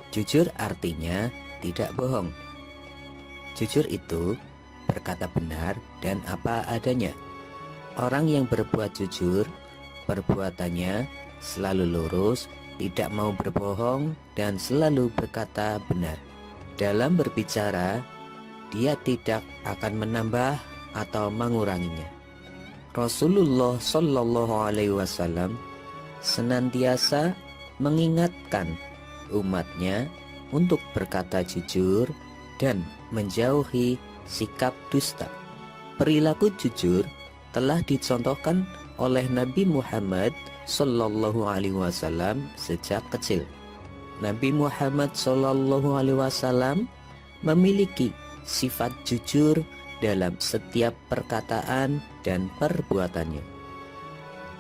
Jujur artinya tidak bohong. Jujur itu berkata benar dan apa adanya. Orang yang berbuat jujur, perbuatannya selalu lurus, tidak mau berbohong, dan selalu berkata benar. Dalam berbicara, dia tidak akan menambah atau menguranginya. Rasulullah Shallallahu Alaihi Wasallam senantiasa mengingatkan umatnya untuk berkata jujur dan menjauhi sikap dusta. Perilaku jujur telah dicontohkan oleh Nabi Muhammad Sallallahu Alaihi Wasallam sejak kecil. Nabi Muhammad Sallallahu Alaihi Wasallam memiliki sifat jujur dalam setiap perkataan dan perbuatannya.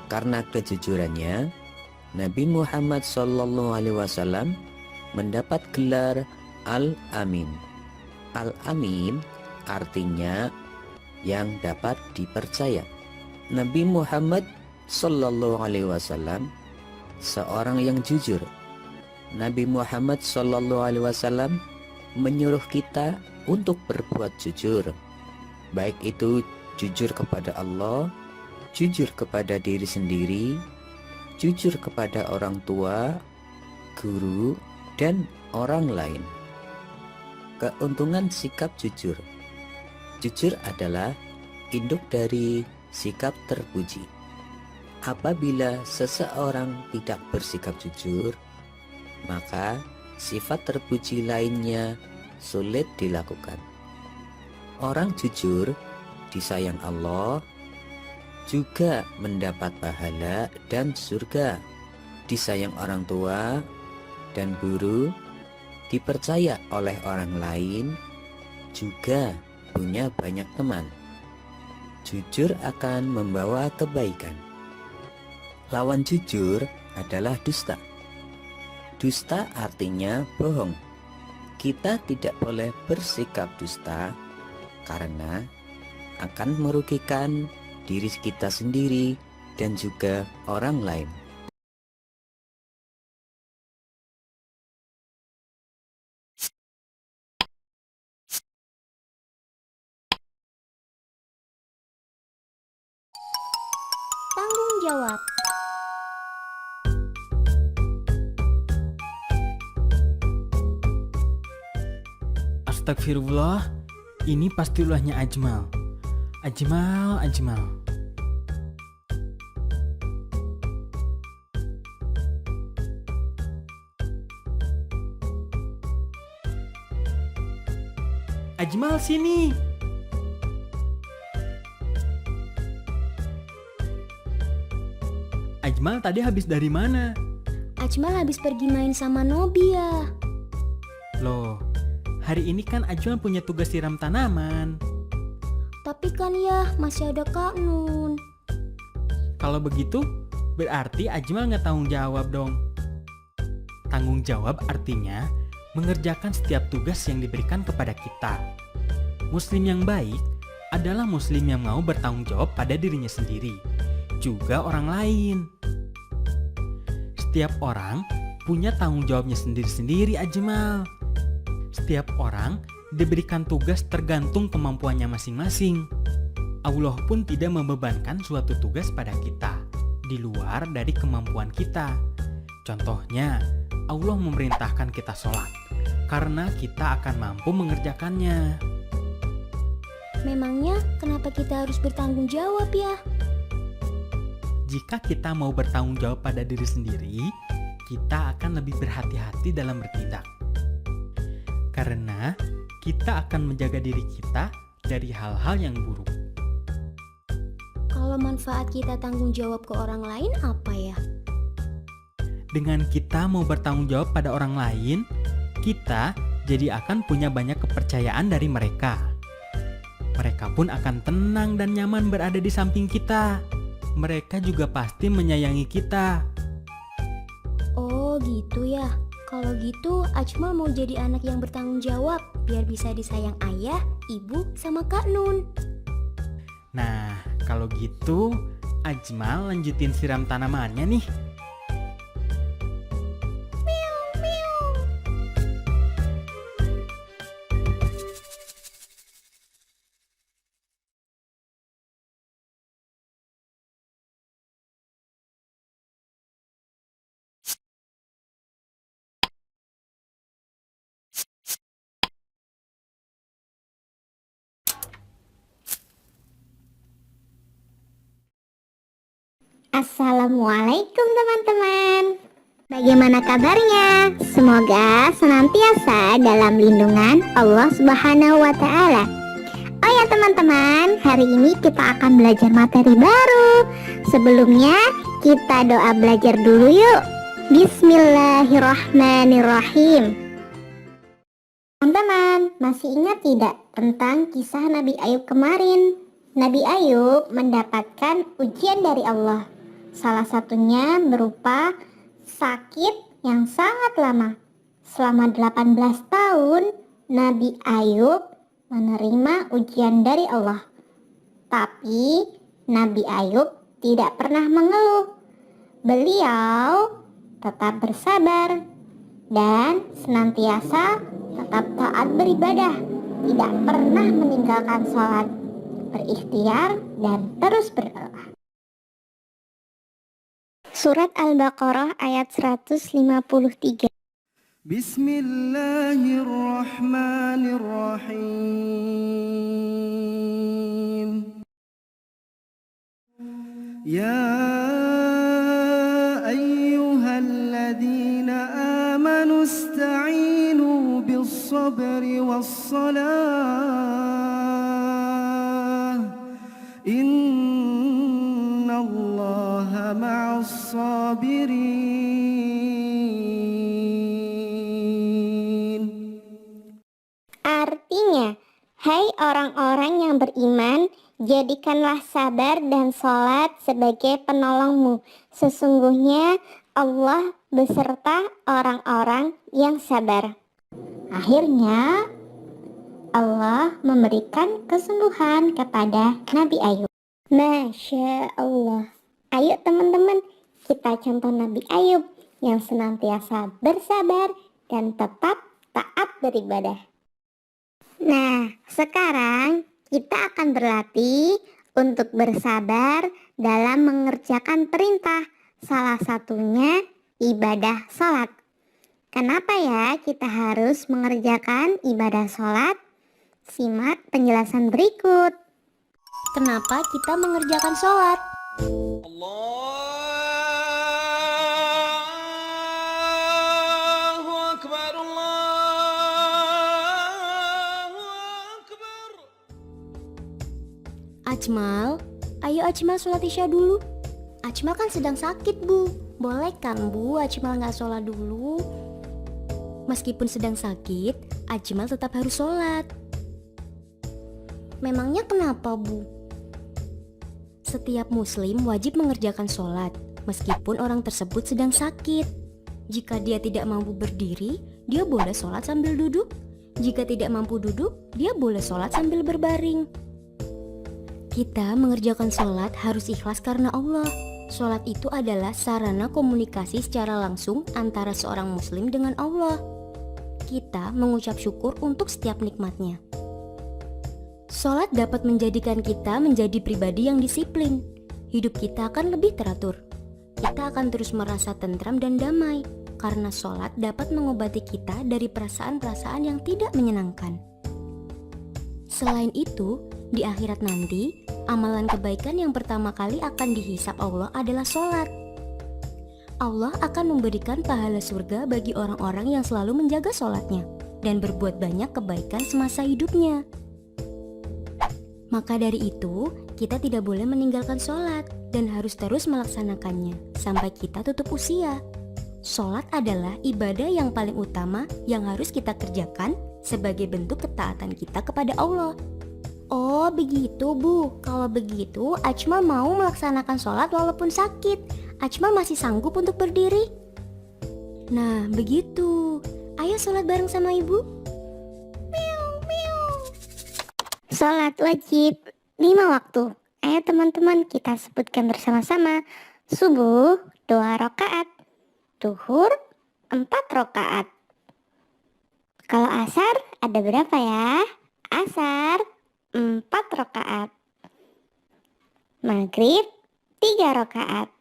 Karena kejujurannya, Nabi Muhammad Sallallahu Alaihi Wasallam mendapat gelar Al-Amin. Al-Amin artinya yang dapat dipercaya. Nabi Muhammad Sallallahu Alaihi Wasallam seorang yang jujur. Nabi Muhammad Sallallahu Alaihi Wasallam menyuruh kita untuk berbuat jujur, baik itu jujur kepada Allah, jujur kepada diri sendiri, jujur kepada orang tua, guru, dan orang lain. Keuntungan sikap jujur. Jujur adalah induk dari sikap terpuji. Apabila seseorang tidak bersikap jujur, maka sifat terpuji lainnya sulit dilakukan. Orang jujur disayang Allah, juga mendapat pahala dan surga. Disayang orang tua dan guru, dipercaya oleh orang lain, juga punya banyak teman. Jujur akan membawa kebaikan. Lawan jujur adalah dusta. Dusta artinya bohong. Kita tidak boleh bersikap dusta karena akan merugikan diri kita sendiri dan juga orang lain. Tanggung jawab. Astagfirullah, ini pasti ulahnya Ajmal. Ajmal. Ajmal sini. Ajmal tadi habis dari mana? Ajmal habis pergi main sama Nobia. Loh, hari ini kan Ajmal punya tugas siram tanaman. Tapi kan ya masih ada Kak Nun. Kalau begitu, berarti Ajmal nggak tanggung jawab dong. Tanggung jawab artinya mengerjakan setiap tugas yang diberikan kepada kita. Muslim yang baik adalah muslim yang mau bertanggung jawab pada dirinya sendiri, juga orang lain. Setiap orang punya tanggung jawabnya sendiri-sendiri, Ajmal. Setiap orang diberikan tugas tergantung kemampuannya masing-masing. Allah pun tidak membebankan suatu tugas pada kita di luar dari kemampuan kita. Contohnya, Allah memerintahkan kita sholat karena kita akan mampu mengerjakannya. Memangnya kenapa kita harus bertanggung jawab ya? Jika kita mau bertanggung jawab pada diri sendiri, kita akan lebih berhati-hati dalam bertindak. Karena kita akan menjaga diri kita dari hal-hal yang buruk. Kalau manfaat kita tanggung jawab ke orang lain apa ya? Dengan kita mau bertanggung jawab pada orang lain, kita jadi akan punya banyak kepercayaan dari mereka. Mereka pun akan tenang dan nyaman berada di samping kita. Mereka juga pasti menyayangi kita. Oh gitu ya. Kalau gitu Ajmal mau jadi anak yang bertanggung jawab biar bisa disayang ayah, ibu, sama Kak Nun. Nah, kalau gitu Ajmal lanjutin siram tanamannya nih. Miau, miau. Assalamualaikum teman-teman. Bagaimana kabarnya? Semoga senantiasa dalam lindungan Allah Subhanahu wa taala. Oh ya teman-teman, hari ini kita akan belajar materi baru. Sebelumnya kita doa belajar dulu yuk. Bismillahirrahmanirrahim. Teman-teman, masih ingat tidak tentang kisah Nabi Ayub kemarin? Nabi Ayub mendapatkan ujian dari Allah. Salah satunya berupa sakit yang sangat lama. Selama 18 tahun, Nabi Ayub menerima ujian dari Allah. Tapi Nabi Ayub tidak pernah mengeluh. Beliau tetap bersabar dan senantiasa tetap taat beribadah, tidak pernah meninggalkan sholat, berikhtiar dan terus berdoa. Surat Al-Baqarah ayat 153. Bismillahirrahmanirrahim. Ya ayyuhalladzina amanu ista'inu bis-sabri was-salah. Innallaha ma'as-sabirin. Artinya, hai orang-orang yang beriman, jadikanlah sabar dan sholat sebagai penolongmu. Sesungguhnya Allah beserta orang-orang yang sabar. Akhirnya Allah memberikan kesembuhan kepada Nabi Ayub. Masya Allah. Ayo teman-teman, kita contoh Nabi Ayub yang senantiasa bersabar dan tetap taat beribadah. Nah, sekarang kita akan berlatih untuk bersabar dalam mengerjakan perintah, salah satunya ibadah sholat. Kenapa ya kita harus mengerjakan ibadah sholat? Simak penjelasan berikut. Kenapa kita mengerjakan sholat? Allahu Akbar, Allahu Akbar. Ajmal, ayo Ajmal sholat isya dulu. Ajmal kan sedang sakit Bu. Boleh kan Bu Ajmal nggak sholat dulu? Meskipun sedang sakit, Ajmal tetap harus sholat. Memangnya kenapa Bu? Setiap muslim wajib mengerjakan sholat, meskipun orang tersebut sedang sakit. Jika dia tidak mampu berdiri, dia boleh sholat sambil duduk. Jika tidak mampu duduk, dia boleh sholat sambil berbaring. Kita mengerjakan sholat harus ikhlas karena Allah. Sholat itu adalah sarana komunikasi secara langsung antara seorang muslim dengan Allah. Kita mengucap syukur untuk setiap nikmatnya. Sholat dapat menjadikan kita menjadi pribadi yang disiplin. Hidup kita akan lebih teratur. Kita akan terus merasa tentram dan damai, karena sholat dapat mengobati kita dari perasaan-perasaan yang tidak menyenangkan. Selain itu, di akhirat nanti, amalan kebaikan yang pertama kali akan dihisap Allah adalah sholat. Allah akan memberikan pahala surga bagi orang-orang yang selalu menjaga sholatnya dan berbuat banyak kebaikan semasa hidupnya. Maka dari itu, kita tidak boleh meninggalkan sholat dan harus terus melaksanakannya sampai kita tutup usia. Sholat adalah ibadah yang paling utama yang harus kita kerjakan sebagai bentuk ketaatan kita kepada Allah. Oh begitu Bu, kalau begitu Ajmal mau melaksanakan sholat walaupun sakit. Ajmal masih sanggup untuk berdiri? Nah begitu, ayo sholat bareng sama ibu. Sholat wajib 5 waktu. Ayo teman-teman kita sebutkan bersama-sama. Subuh 2 rakaat, duhur 4 rakaat. Kalau asar ada berapa ya? Asar 4 rakaat. Maghrib 3 rakaat.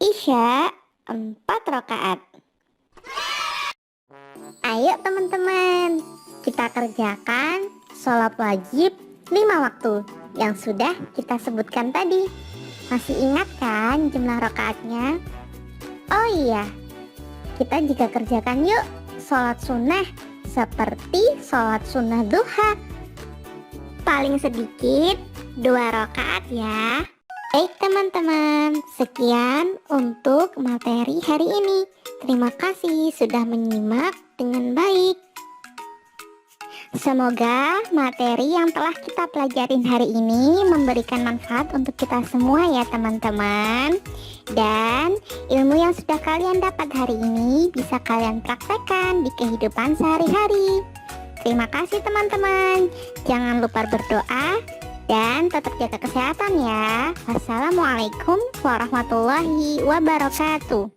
Isya 4 rakaat. Ayo teman-teman, kita kerjakan sholat wajib 5 waktu yang sudah kita sebutkan tadi. Masih ingat kan jumlah rakaatnya? Oh iya, kita juga kerjakan yuk sholat sunnah seperti sholat sunnah duha. Paling sedikit 2 rakaat ya. Baik teman-teman, sekian untuk materi hari ini. Terima kasih sudah menyimak dengan baik. Semoga materi yang telah kita pelajarin hari ini memberikan manfaat untuk kita semua ya teman-teman. Dan ilmu yang sudah kalian dapat hari ini bisa kalian praktekkan di kehidupan sehari-hari. Terima kasih teman-teman. Jangan lupa berdoa dan tetap jaga kesehatan ya. Wassalamualaikum warahmatullahi wabarakatuh.